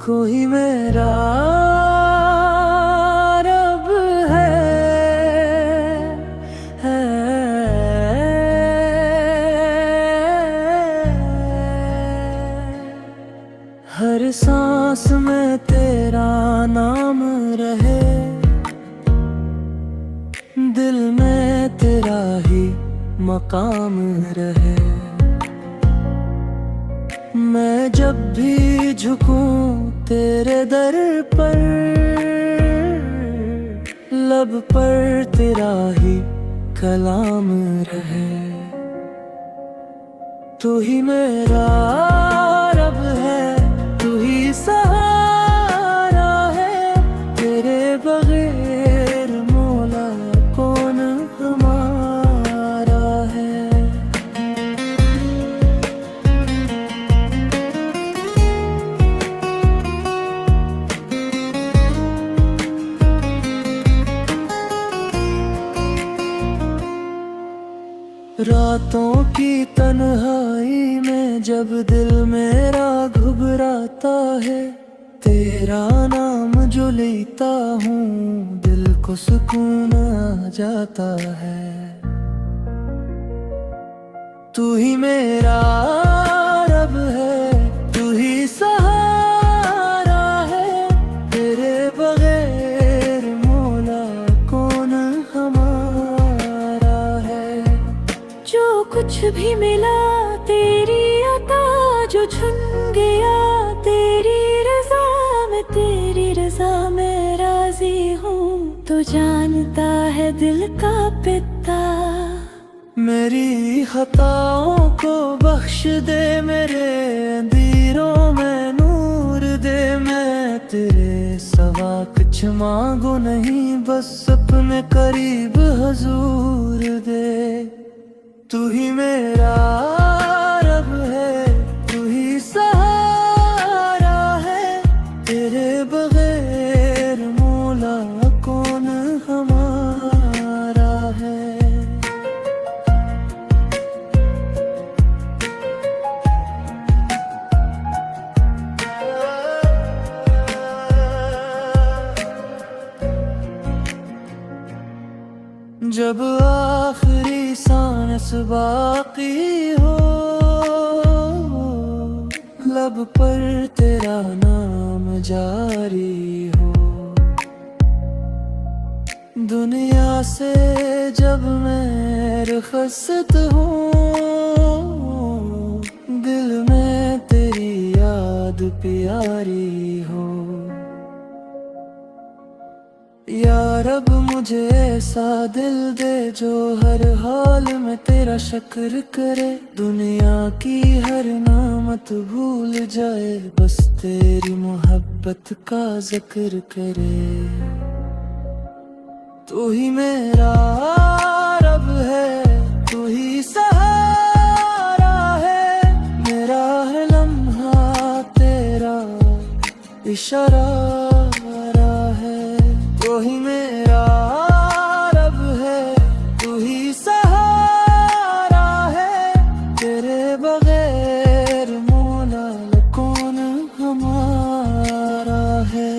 कोई मेरा रब है। हर सांस में तेरा नाम रहे, दिल में तेरा ही मकाम रहे। मैं जब भी झुकूं तेरे दर पर, लब पर तेरा ही कलाम रहे। तू ही मेरा रब है, तू ही सहारा है। तेरे बगैर मौला कौन हमारा है। रातों की तन्हाई में जब दिल मेरा घुघराता है, तेरा नाम जो लेता हूँ दिल को सुकून आ जाता है। तू ही मेरा रब है, तू ही सहारा है। तेरे बगैर मौला कौन हमारा है। जो कुछ भी मिला तेरी अता, जो छुन गया तेरी रजा में, तेरी रजा में राजी हूँ। तो जानता है दिल का पिता। मेरी खताओं को बख्श दे, मेरे अंधेरों में नूर दे। मैं तेरे सवा कुछ मांगू नहीं, बस अपने करीब हजूर दे। तू ही मेरा रब है, तू ही सहारा है। तेरे बगैर मौला कौन हमारा है। जब आखिरी सांस बाकी हो, लब पर तेरा नाम जारी हो। दुनिया से जब मैं रुखसत हूँ, दिल में तेरी याद प्यारी हो। या रब मुझे ऐसा दिल दे जो हर हाल में तेरा शुक्र करे। दुनिया की हर नामत भूल जाए, बस तेरी मोहब्बत का जिक्र करे। तू ही मेरा रब है, तू ही सहारा है। मेरा है लम्हा तेरा इशारा है। तू ही मेरा रब है, तू ही सहारा है। तेरे बगैर मौला कौन हमारा है।